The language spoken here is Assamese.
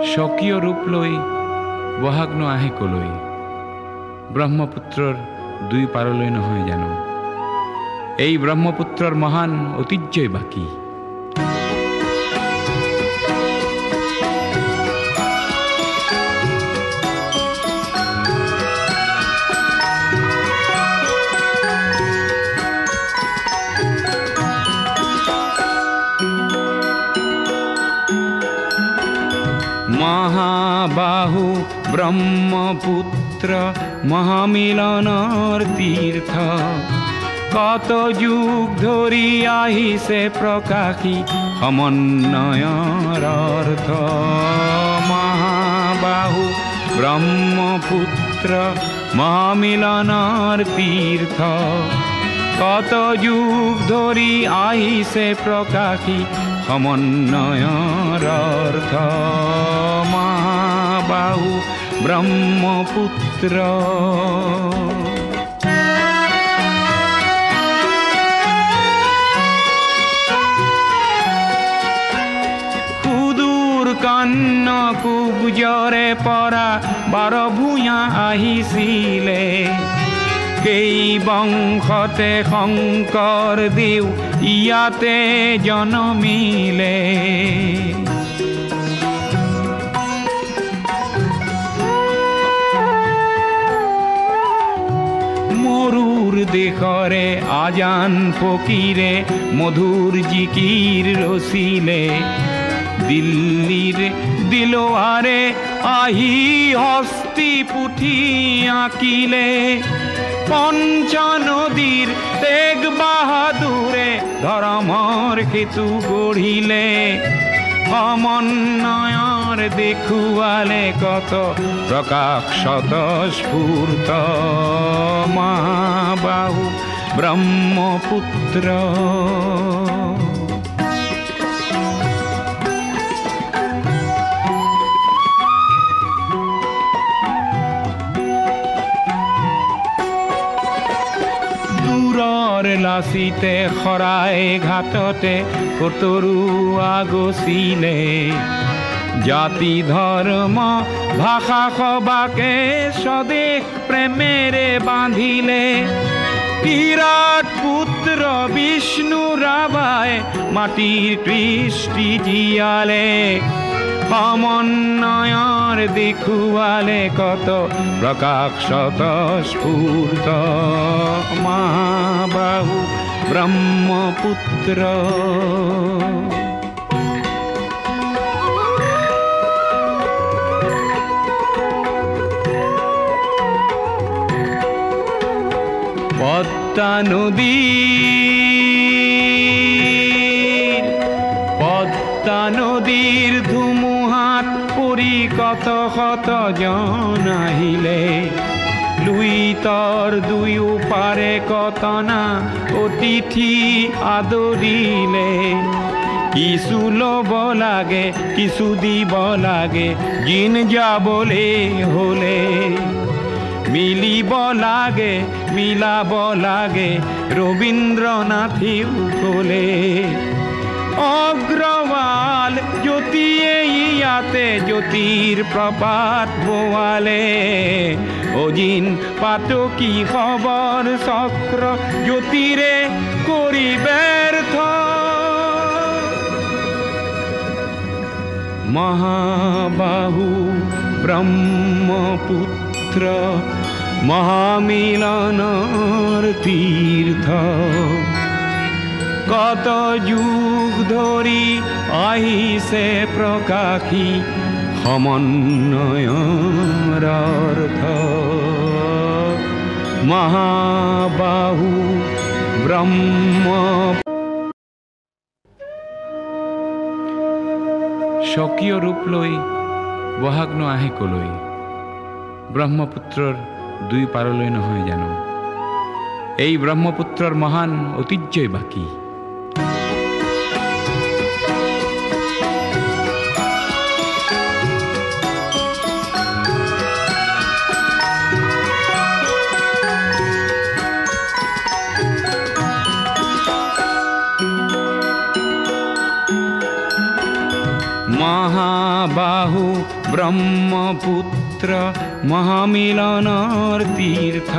স্বকীয় ৰূপ লৈ বহাগ ন আহে কলৈ, ব্ৰহ্মপুত্ৰৰ দুই পাৰলৈ নহয় জানো। এই ব্ৰহ্মপুত্ৰৰ মহান ঐতিহ্যই বাকী। মহাবাহু ব্ৰহ্মপুত্ৰ মহামিলনৰ তীৰ্থ, কত যুগ ধৰি আহিছে প্ৰকাশী সমন্বয়ৰ অৰ্থ। মহাবাহু ব্ৰহ্মপুত্ৰ মহামিলনৰ তীৰ্থ, কত যুগ ধৰি আহিছে প্ৰকাশী সমন্বয়ৰ অৰ্থ। মহাবাহু ব্ৰহ্মপুত্ৰ। সুদূৰ কন্যকুব্জৰে পৰা 12 ভূঞা আহিছিলে, কেই বংশতে শংকৰ দেও ইয়াতে জনমিলে। মৰুৰ দেশৰে আজান ফকীৰে মধুৰ জিকিৰ ৰচিলে, দিল্লীৰ দিলৱাৰে আহি হস্তি পুথি আঁকিলে। পঞ্চনদীৰ তেগ বাহাদুৰে ধৰ্মৰ সেতু গঢ়িলে, সমন্বয়ৰ দেখুৱালে কত প্ৰকাশ স্বতঃস্ফূৰ্ত। মহাবাহু ব্ৰহ্মপুত্ৰ। লাচিতে শৰাই ঘাটতে কতৰুৱা গছিলে, জাতি ধৰ্ম ভাষা সবাকে স্বদেশ প্ৰেমেৰে বান্ধিলে। বিৰাট পুত্ৰ বিষ্ণু ৰাভাই মাটিৰ কৃষ্টি জীয়ালে, সমন্বয়ৰ দেখুৱালে কত প্ৰকাশ স্বতঃস্ফূৰ্ত। মহাবাহু ব্ৰহ্মপুত্ৰ। পদ্মা নদীৰ ধুমুহাত পৰি কত শত জন আহিলে, লুইতৰ দুয়ো পাৰে কতনা অতিথি আদৰিলে। কিছু ল'ব লাগে কিছু দিব লাগে, জিন যাবলে হলে মিলিব লাগে মিলাব লাগে, ৰবীন্দ্ৰনাথেও ক'লে। অগ্ৰৱাল জ্যোতিয়ে ইয়াতে জ্যোতিৰ প্ৰপাত বোৱালে, অজিন পাতকী খবৰ চক্ৰ জ্যোতিৰে কৰি ব্যৰ্থ। মহাবাহু ব্ৰহ্মপুত্ৰ মহামিলনৰ তীৰ্থ, কত যুগ ধৰি আহিছে প্ৰকাশী সমন্বয়ৰ অৰ্থ। মহাবাহু ব্ৰহ্ম। স্বকীয় ৰূপ লৈ বহাগ ন আহে কলৈ, ব্ৰহ্মপুত্ৰৰ দুই পাৰলৈ নহয় জানো। এই ব্ৰহ্মপুত্ৰৰ মহান ঐতিহ্যই বাকী। महाबाहु ब्रह्मपुत्र महामिलनर तीर्थ